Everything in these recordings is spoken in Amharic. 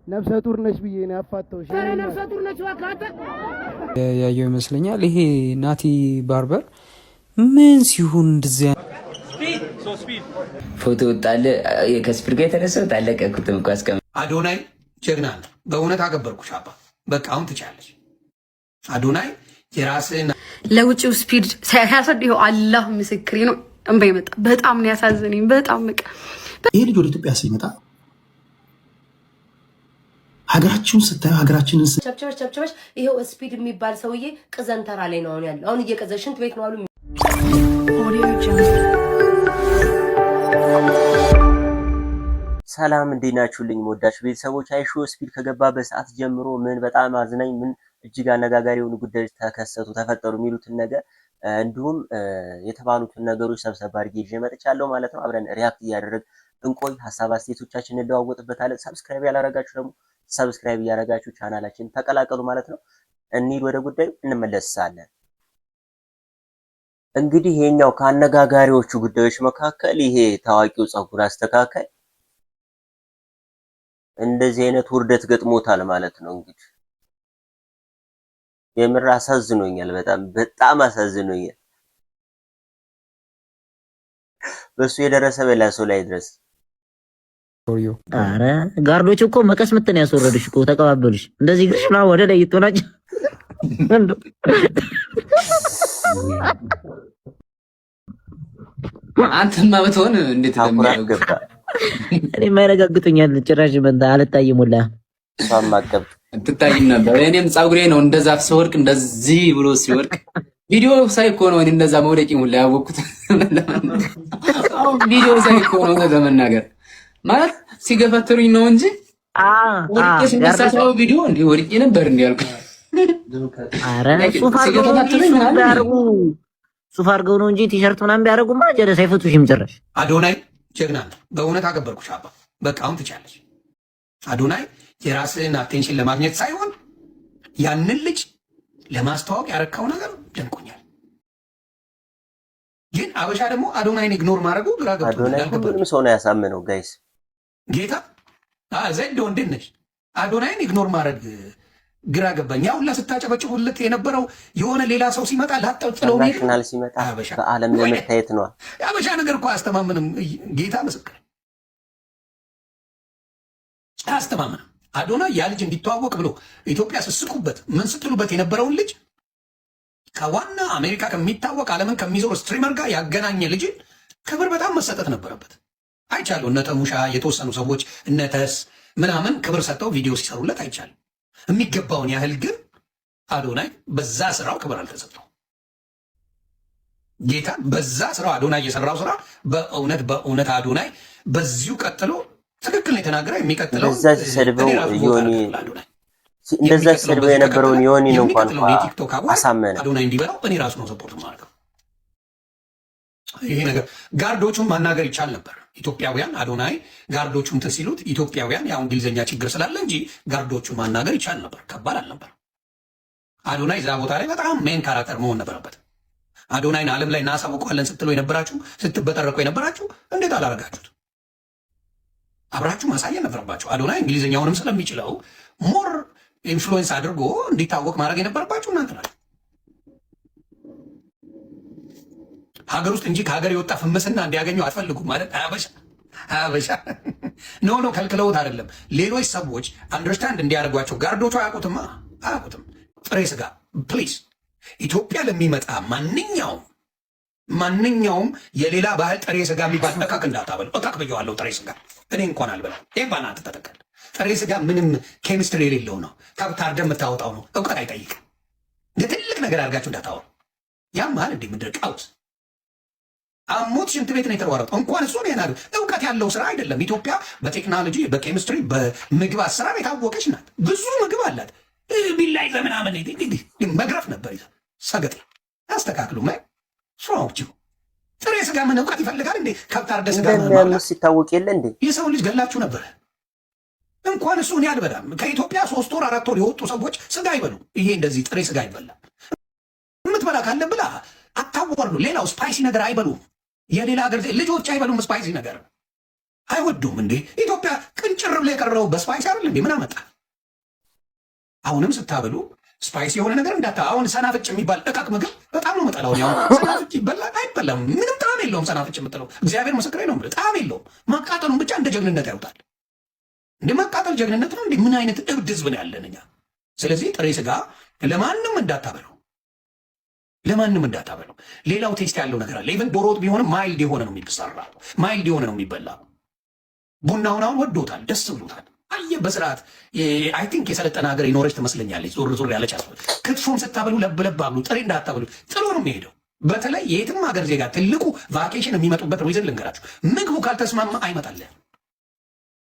ነፍሰ ጡር ነች ብዬ ነው ያፋተውሽ። ኧረ ነፍሰ ጡር ነች ዋካታ ያየው ይመስለኛል። ይሄ ናቲ ባርበር ምን ሲሆን እንደዚያ ፎቶ ወጣለ ከስፒድ ጋር የተነሳው ታለቀኩትም እኮ አስቀም አዶናይ ጀግና ነው በእውነት አገበርኩሽ አባ። በቃ አሁን ትቻለሽ አዶናይ የራስህን ለውጪው ስፒድ ሳያሰድው አላህ ምስክሬ ነው። እንባ ይመጣ በጣም ነው ያሳዝነኝ። በጣም በቃ ይሄ ልጅ ወደ ኢትዮጵያ ሲመጣ ሀገራችንን ስታዩ ሀገራችንን ቸብቸበች ይሄው ስፒድ የሚባል ሰውዬ ቅዘንተራ ላይ ነው አሁን ያለው። አሁን እየቀዘ ሽንት ቤት ነው አሉ። ሰላም እንዴት ናችሁልኝ? ወዳችሁ ቤተሰቦች አይሾ ስፒድ ከገባበት ሰዓት ጀምሮ ምን በጣም አዝናኝ ምን እጅግ አነጋጋሪ የሆኑ ጉዳዮች ተፈጠሩ የሚሉትን ነገር እንዲሁም የተባሉትን ነገሮች ሰብሰብ አድርጌ ይዤ መጥቻለሁ ማለት ነው። አብረን ሪያክት እያደረግን እንቆይ፣ ሀሳብ አስተያየቶቻችንን እንለዋወጥበታለን። ሰብስክራይብ ያላረጋችሁ ደግሞ ሰብስክራይብ እያደረጋችሁ ቻናላችን ተቀላቀሉ ማለት ነው። እንሂድ ወደ ጉዳዩ እንመለሳለን። እንግዲህ ይሄኛው ከአነጋጋሪዎቹ ጉዳዮች መካከል ይሄ ታዋቂው ፀጉር አስተካካይ እንደዚህ አይነት ውርደት ገጥሞታል ማለት ነው። እንግዲህ የምር አሳዝኖኛል፣ በጣም አሳዝኖኛል። በሱ የደረሰ በላ ሰው ላይ ድረስ። አረ ጋርዶች እኮ መቀስ ምትን ያስወረድሽ እኮ ተቀባበሉሽ። እንደዚህ ግርሽና ወደ ላይ ይጥናጭ አንተማ ብትሆን እንዴት እንደሚያገባ እኔ ማይረጋግጡኛል። ጭራሽ በእንታ አልታይም ሁላ እሷም ማቀብ ትታይም ነበር። እኔም ፀጉሬ ነው እንደዛ ሲወርቅ እንደዚህ ብሎ ሲወርቅ ቪዲዮ ሳይ እኮ ነው እንደዛ መውደቂኝ ሁላ ያወቅኩት። አሁን ቪዲዮ ሳይ እኮ ነው ለመናገር ማለት ሲገፈትሩኝ ነው እንጂ ወርቄስ እንደሳሳው ቪዲዮ እንዴ ወርቄ ነበር እንዴ ያልኩት። አረ ሱፍ አድርገው ነው እንጂ ቲሸርት ምናምን ቢያደርጉማ ጀለስ አይፈቱሽም ጭራሽ። አዶናይ ጀግና ነው በእውነት አገበርኩሽ አባ። በቃ አሁን ትቻለሽ አዶናይ የራስህን አቴንሽን ለማግኘት ሳይሆን ያንን ልጅ ለማስተዋወቅ ያረካው ነገር ደንቆኛል። ግን አበሻ ደግሞ አዶናይን ኢግኖር ማድረጉ ግራ ገብቶኛል። አዶናይ ሁሉንም ሰው ነው ያሳመነው ጋይስ። ጌታ ዘንድ ወንድን ነሽ አዶናይን ኢግኖር ማድረግ ግራ ገባኝ። ያው ሁላ ስታጨበጭቡለት የነበረው የሆነ ሌላ ሰው ሲመጣ ላጠጥለው ናሽናል ሲመጣ በዓለም ለመታየት ነው። አበሻ ነገር እኮ አያስተማምንም። ጌታ ምስክር አያስተማምንም። አዶናይ ያ ልጅ እንዲተዋወቅ ብሎ ኢትዮጵያ ስስቁበት ምን ስትሉበት የነበረውን ልጅ ከዋና አሜሪካ ከሚታወቅ ዓለምን ከሚዞር ስትሪመር ጋር ያገናኘ ልጅ ክብር በጣም መሰጠት ነበረበት። አይቻሉ እነ ተሙሻ የተወሰኑ ሰዎች እነ ተስ ምናምን ክብር ሰጥተው ቪዲዮ ሲሰሩለት አይቻሉ። የሚገባውን ያህል ግን አዶናይ በዛ ስራው ክብር አልተሰጠው። ጌታ በዛ ስራው አዶናይ የሰራው ስራ በእውነት አዶናይ በዚሁ ቀጥሎ ትክክል ነው የተናገረ። የሚቀጥለው እንደዛ ሲሰድበው የነበረውን ዮኒን እንኳን አሳመነ። አዶናይ እንዲበላው እኔ ራሱ ነው ሰፖርት ማድረግ። ይሄ ነገር ጋርዶቹን ማናገር ይቻል ነበር። ኢትዮጵያውያን አዶናይ ጋርዶቹ እንትን ሲሉት ኢትዮጵያውያን ያው እንግሊዝኛ ችግር ስላለ እንጂ ጋርዶቹን ማናገር ይቻል ነበር። ከባድ አልነበር። አዶናይ እዛ ቦታ ላይ በጣም ሜን ካራክተር መሆን ነበረበት። አዶናይን ዓለም ላይ እናሳውቀዋለን ስትሉ የነበራችሁ ስትበጠረቁ የነበራችሁ እንዴት አላረጋችሁት? አብራችሁ ማሳየት ነበረባችሁ። አዶናይ እንግሊዝኛውንም ስለሚችለው ሞር ኢንፍሉዌንስ አድርጎ እንዲታወቅ ማድረግ የነበረባችሁ እናንተ ናችሁ። ሀገር ውስጥ እንጂ ከሀገር የወጣ ፍምስና እንዲያገኙ አትፈልጉም ማለት አበሻ ኖ ከልክለውት አይደለም። ሌሎች ሰዎች አንደርስታንድ እንዲያደርጓቸው ጋርዶቹ አያውቁትም። ጥሬ ስጋ ፕሊዝ ኢትዮጵያ ለሚመጣ ማንኛውም የሌላ ባህል ጥሬ ስጋ የሚባል እቃቅ እንዳታበሉ። እቃቅ ብየዋለሁ። ጥሬ ስጋ እኔ እንኳን አልበላም። ይህ ባናት ተጠቀል ጥሬ ስጋ ምንም ኬሚስትሪ የሌለው ነው። ታርደ የምታወጣው ነው። እውቀት አይጠይቅም። ትልቅ ነገር አድርጋችሁ እንዳታወሩ። ያም ማለት እንዲህ ምድር ቀውስ አሞት ሽንት ቤት ነው የተሯሯጠው። እንኳን እሱ ነው እውቀት ያለው ስራ አይደለም። ኢትዮጵያ በቴክኖሎጂ በኬሚስትሪ በምግብ አሰራር የታወቀች ናት። ብዙ ምግብ አላት። ቢላይ ዘመናምን መግረፍ ነበር ሰገጤ አስተካክሉ ማይ ፍራውቹ ጥሬ ስጋ ምን እውቀት ይፈልጋል እንዴ? ከብታርደ ስጋ ማለት ሲታወቅ የለ እንዴ? የሰው ልጅ ገላችሁ ነበር። እንኳን እሱ እኔ አልበላም። ከኢትዮጵያ 3 ወር 4 ወር የወጡ ሰዎች ስጋ አይበሉ። ይሄ እንደዚህ ጥሬ ስጋ አይበላም። የምትበላ ካለ ብላ አታወርዱ። ሌላው ስፓይሲ ነገር አይበሉም። የሌላ ሀገር ልጆች አይበሉም ስፓይሲ ነገር። አይወዱም እንዴ? ኢትዮጵያ ቅንጭር ብሎ የቀረው በስፓይስ አይደል እንዴ? ምን አመጣ? አሁንም ስታበሉ ስፓይስ የሆነ ነገር አሁን ሰናፍጭ የሚባል እቃቅ ምግብ በጣም ነው መጠላው። ያው ሰናፍጭ ይበላል አይበላም? ምንም ጣዕም የለውም። ሰናፍጭ የምትለው እግዚአብሔር ምስክሬ ነው። ጣዕም የለውም። ማቃጠሉን ብቻ እንደ ጀግንነት ያውጣል። እንደ ማቃጠል ጀግንነት ነው እንዴ? ምን አይነት እብድ ህዝብ ነው ያለን እኛ። ስለዚህ ጥሬ ስጋ ለማንም እንዳታበለው፣ ለማንም እንዳታበለው። ሌላው ቴስት ያለው ነገር አለ። ኢቨን ዶሮ ወጥ ቢሆንም ማይልድ የሆነ ነው የሚሰራው፣ ማይልድ የሆነ ነው የሚበላው። ቡናውን አሁን ወዶታል፣ ደስ ብሎታል። አየ በስርዓት አይ ቲንክ የሰለጠነ ሀገር የኖረች ትመስለኛለች። ዞር ዞር ያለች አስበ ክትፎም ስታበሉ ለብ አብሉ፣ ጥሬ እንዳታበሉ። ጥሎ ነው የሚሄደው። በተለይ የትም ሀገር ዜጋ ትልቁ ቫኬሽን የሚመጡበት ሪዝን ልንገራችሁ። ምግቡ ካልተስማማ አይመጣልህም።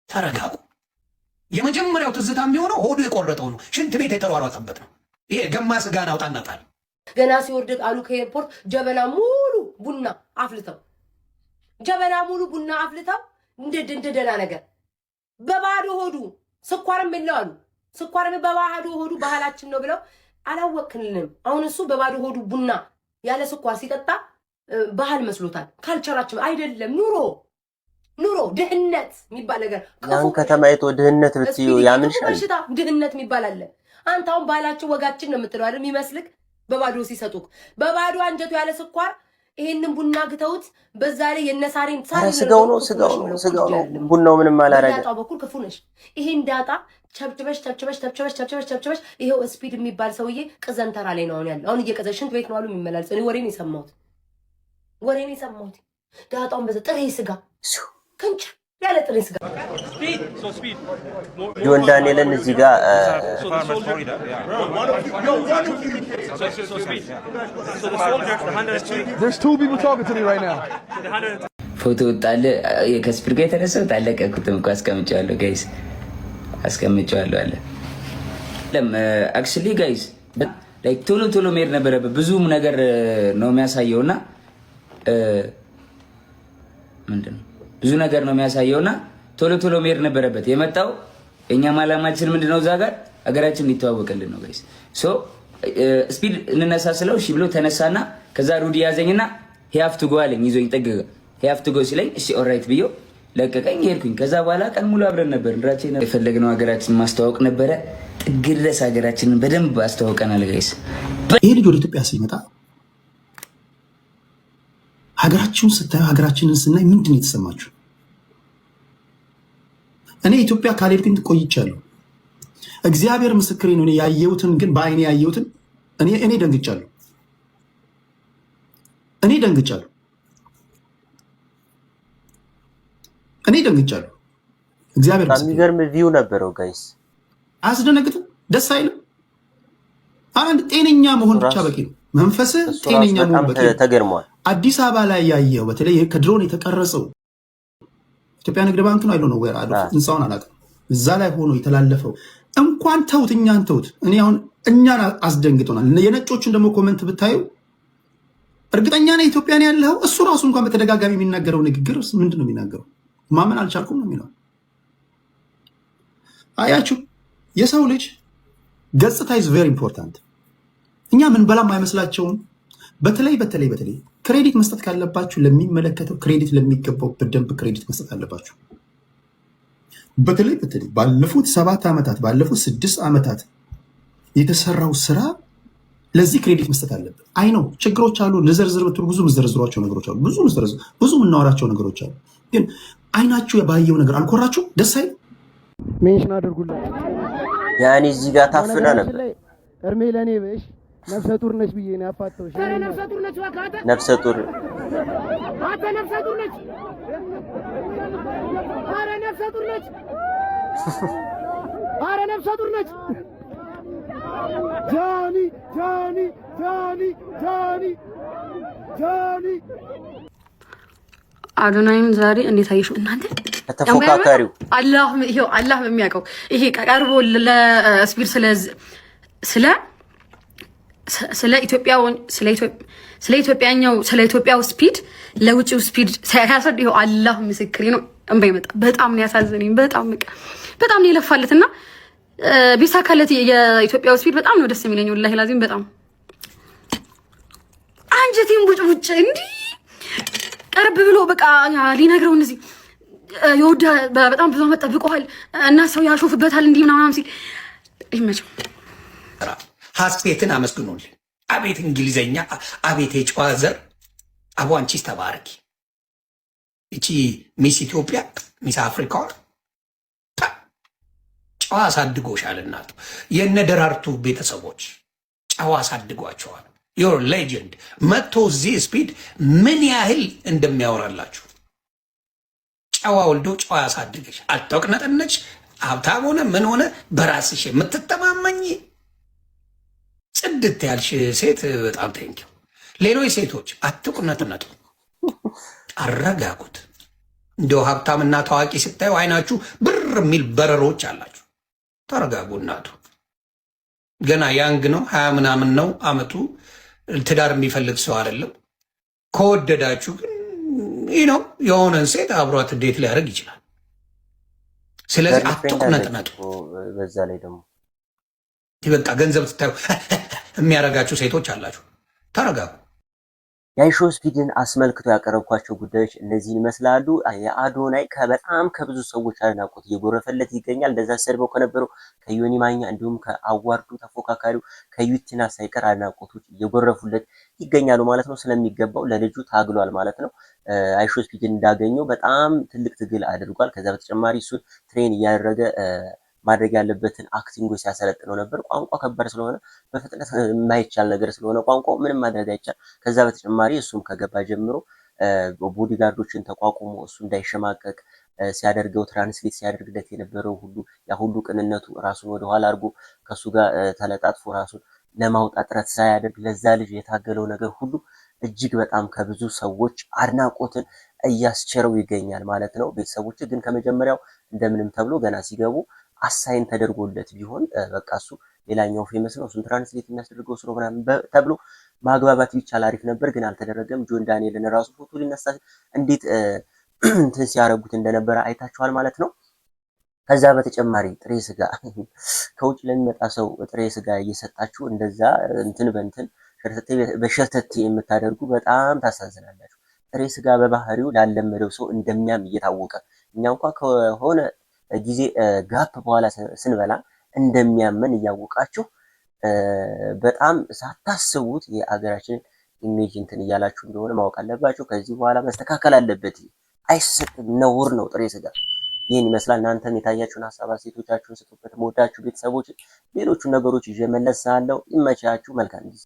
ተረጋጉ። የመጀመሪያው ትዝታ የሚሆነው ሆዱ የቆረጠው ነው፣ ሽንት ቤት የተሯሯጠበት ነው። ይሄ ገማ ስጋን አውጣናታል። ገና ሲወርድ አሉ ከኤርፖርት ጀበና ሙሉ ቡና አፍልተው እንደ ደህና ነገር በባዶ ሆዱ ስኳርም የለው አሉ። ስኳርም በባዶ ሆዱ ባህላችን ነው ብለው አላወቅንልንም። አሁን እሱ በባዶ ሆዱ ቡና ያለ ስኳር ሲጠጣ ባህል መስሎታል። ካልቸራችን አይደለም። ኑሮ ድህነት የሚባል ነገር ያን ከተማ አይቶ ድህነት ብትዩ ያምንሻል። ድህነት የሚባል አለ። አንተ አሁን ባህላችን ወጋችን ነው የምትለው አይደል የሚመስልክ? በባዶ ሲሰጡክ በባዶ አንጀቱ ያለ ስኳር ይሄንን ቡና ግተውት በዛ ላይ የነሳሪን ስጋው ነው ቡናው ምንም አላረገ። ዳጣው በኩል ክፉ ነሽ። ይሄን ዳጣ ቸብቸበሽ ይሄው ስፒድ የሚባል ሰውዬ ቅዘንተራ ላይ ነው ያለው። አሁን እየቀዘ ሽንት ቤት ነው አሉ የሚመላልስ። እኔ ወሬን የሰማሁት ዳጣውን በዛ ጥሬ ስጋ ከንጭ ያለ ጥሬ ስጋ ጆን ዳንኤልን እዚህ ጋር ፎቶ ወጣለ ከስፒድ ጋር የተነሳው ታለቀኩትም እኮ አስቀምጫለሁ ጋይስ፣ አስቀምጫለሁ አለ አክቹሊ ጋይስ ላይክ ቶሎ መሄድ ነበረበት። ብዙም ነገር ነው የሚያሳየውና ምንድነው ብዙ ነገር ነው የሚያሳየውና ቶሎ መሄድ ነበረበት። የመጣው እኛም ዓላማችን ምንድነው እዛ ጋር ሀገራችን እንዲተዋወቅልን ነው ጋይስ። ሶ ስፒድ እንነሳ ስለው እሺ ብሎ ተነሳና ከዛ ሩዲ ያዘኝና ሂያፍ ቱ ጎ አለኝ። ይዞኝ ጠገገ። ሂያፍ ቱ ጎ ሲለኝ እሺ ኦልራይት ብዬ ለቀቀኝ፣ ሄድኩኝ። ከዛ በኋላ ቀን ሙሉ አብረን ነበር። እንራችን የፈለግነው ሀገራችን ማስተዋወቅ ነበረ። ጥግ ድረስ ሀገራችንን በደንብ አስተዋውቀናል ጋይስ። ይሄ ልጅ ወደ ኢትዮጵያ ሲመጣ ሀገራችሁን ስታዩ ሀገራችንን ስናይ ምንድን ነው የተሰማችሁ? እኔ ኢትዮጵያ ካልሄድኩኝ ቆይቻለሁ። እግዚአብሔር ምስክሬ ነው። እኔ ያየሁትን ግን በአይኔ ያየሁትን እኔ ደንግጫለሁ። እግዚአብሔር የሚገርም ቪው ነበረው ጋይስ። አያስደነግጥም? ደስ አይልም? አንድ ጤነኛ መሆን ብቻ በቂ ነው። መንፈስ ጤነኛ መሆን በቂ ነው። ተገርሟል። አዲስ አበባ ላይ ያየው በተለይ ከድሮን የተቀረጸው ኢትዮጵያ ንግድ ባንክ ነው አይሎ ነው ወይ ህንፃውን አላውቅም። እዛ ላይ ሆኖ የተላለፈው እንኳን ተውት፣ እኛን ተውት። እኔ አሁን እኛን አስደንግጦናል። የነጮቹን ደግሞ ኮመንት ብታዩ እርግጠኛ ነኝ ኢትዮጵያ ነው ያለው። እሱ ራሱ እንኳን በተደጋጋሚ የሚናገረው ንግግር ምንድን ነው የሚናገረው? ማመን አልቻልኩም ነው የሚለው። አያችሁ፣ የሰው ልጅ ገጽታ ኢዝ ቬሪ ኢምፖርታንት። እኛ ምን በላም አይመስላቸውም። በተለይ ክሬዲት መስጠት ካለባችሁ ለሚመለከተው ክሬዲት ለሚገባው በደንብ ክሬዲት መስጠት አለባችሁ። በተለይ ባለፉት 7 ዓመታት ባለፉት 6 ዓመታት የተሰራው ስራ ለዚህ ክሬዲት መስጠት አለበት። አይ ነው ችግሮች አሉ። ልዘርዝር ብትሉ ብዙ ምዘረዝሯቸው ነገሮች አሉ። ብዙ የምናወራቸው ነገሮች አሉ። ግን አይናችሁ ባየው ነገር አልኮራችሁ? ደስ አይል? ሜንሽን አድርጉላችሁ። ያኔ እዚህ ጋር ታፍና ነበር። እርሜ ለኔ በሽ ነፍሰ ጡር ነች ብዬ ነው ያፋተውሽ። ነፍሰ ጡር አተ ነፍሰ ጡር ነች። አረ ነፍሰ ጡር ነች። ጃኒ አዶናይን ዛሬ እንዴት አየሽው እናንተ? ተፎካካሪው አላህ በሚያውቀው ይሄ ቀርቦ ለስፒድ ስለ ኢትዮጵያው ስፒድ ለውጭው ስፒድ ሲያሳድ ይሄው አላህ ምስክሬ ነው። እንባ ይመጣ። በጣም ነው ያሳዘነኝ። በጣም ነው የለፋለትና ቢሳካለት የኢትዮጵያው ስፒድ በጣም ነው ደስ የሚለኝ። ወላሂ ላዚም በጣም አንጀቴን ቡጭ እንዲህ ቀርብ ብሎ በቃ ሊነግረው እነዚህ የወዳ በጣም ብዙ ዓመት ጠብቀዋል እና ሰው ያሾፍበታል እንዲህ ምናምን ሲል ይመቸው። ሀሴትን አመስግኖልን። አቤት እንግሊዘኛ፣ አቤት የጨዋ ዘር። አቡ አንቺስ ተባረኪ። እቺ ሚስ ኢትዮጵያ ሚስ አፍሪካ ጨዋ አሳድጎሻል እናቱ። የነ ደራርቱ ቤተሰቦች ጨዋ አሳድጓቸዋል። ዮር ሌጀንድ መጥቶ እዚህ ስፒድ ምን ያህል እንደሚያወራላችሁ ጨዋ ወልዶ ጨዋ ያሳድገሽ። አልተቅነጠነች ሀብታም ሆነ ምን ሆነ በራስሽ የምትተማመኝ ጽድት ያልሽ ሴት በጣም ቴንኪው። ሌሎች ሴቶች አትቁነጥነጡ፣ አረጋጉት። እንደው ሀብታምና ታዋቂ ስታዩ አይናችሁ ብር የሚል በረሮች አላችሁ። ተረጋጉ እናቱ። ገና ያንግ ነው፣ 20 ምናምን ነው አመቱ። ትዳር የሚፈልግ ሰው አይደለም። ከወደዳችሁ ግን ይህ ነው የሆነን ሴት አብሯት ዴት ሊያደርግ ይችላል። ስለዚህ አትቁነጥነጡ። በዛ ላይ ደግሞ በቃ ገንዘብ ስታዩ የሚያደርጋችሁ ሴቶች አላችሁ። ተረጋጉ። የአይሾ ስፒድን አስመልክቶ ያቀረብኳቸው ጉዳዮች እነዚህን ይመስላሉ። የአዶናይ በጣም ከብዙ ሰዎች አድናቆት እየጎረፈለት ይገኛል። እንደዛ ሰድበው ከነበረው ከዮኒ ማኛ እንዲሁም ከአዋርዱ ተፎካካሪው ከዩቲና ሳይቀር አድናቆቶች እየጎረፉለት ይገኛሉ ማለት ነው። ስለሚገባው ለልጁ ታግሏል ማለት ነው። አይሾ ስፒድን እንዳገኘው በጣም ትልቅ ትግል አድርጓል። ከዛ በተጨማሪ እሱን ትሬን እያደረገ ማድረግ ያለበትን አክቲንጎች ሲያሰለጥነው ነበር። ቋንቋ ከባድ ስለሆነ በፍጥነት የማይቻል ነገር ስለሆነ ቋንቋ ምንም ማድረግ አይቻል። ከዛ በተጨማሪ እሱም ከገባ ጀምሮ ቦዲጋርዶችን ተቋቁሞ እሱ እንዳይሸማቀቅ ሲያደርገው ትራንስሌት ሲያደርግለት የነበረው ሁሉ ያ ሁሉ ቅንነቱ ራሱን ወደኋላ አድርጎ ከሱ ጋር ተለጣጥፎ ራሱን ለማውጣት ጥረት ሳያደርግ ለዛ ልጅ የታገለው ነገር ሁሉ እጅግ በጣም ከብዙ ሰዎች አድናቆትን እያስቸረው ይገኛል ማለት ነው። ቤተሰቦች ግን ከመጀመሪያው እንደምንም ተብሎ ገና ሲገቡ አሳይን ተደርጎለት ቢሆን በቃ እሱ ሌላኛው ፌመስ ነው እሱን ትራንስሌት የሚያስደርገው ስለ ምናምን ተብሎ ማግባባት ቢቻል አሪፍ ነበር፣ ግን አልተደረገም። ጆን ዳንኤልን ራሱ ፎቶ ሊነሳ እንዴት እንትን ሲያረጉት እንደነበረ አይታችኋል ማለት ነው። ከዛ በተጨማሪ ጥሬ ስጋ ከውጭ ለሚመጣ ሰው ጥሬ ስጋ እየሰጣችሁ እንደዛ እንትን በእንትን በሸርተቴ የምታደርጉ በጣም ታሳዝናላችሁ። ጥሬ ስጋ በባህሪው ላለመደው ሰው እንደሚያም እየታወቀ እኛ እንኳን ከሆነ ጊዜ ጋፕ በኋላ ስንበላ እንደሚያመን እያወቃችሁ በጣም ሳታስቡት የአገራችን ኢሜጅ እንትን እያላችሁ እንደሆነ ማወቅ አለባችሁ። ከዚህ በኋላ መስተካከል አለበት። አይሰጥም፣ ነውር ነው ጥሬ ስጋ። ይህን ይመስላል። እናንተም የታያችሁን ሀሳብ አስተያየቶቻችሁን ስጡበት። መወዳችሁ ቤተሰቦች፣ ሌሎቹን ነገሮች ይዤ መለሳለሁ። ይመቻችሁ። መልካም ጊዜ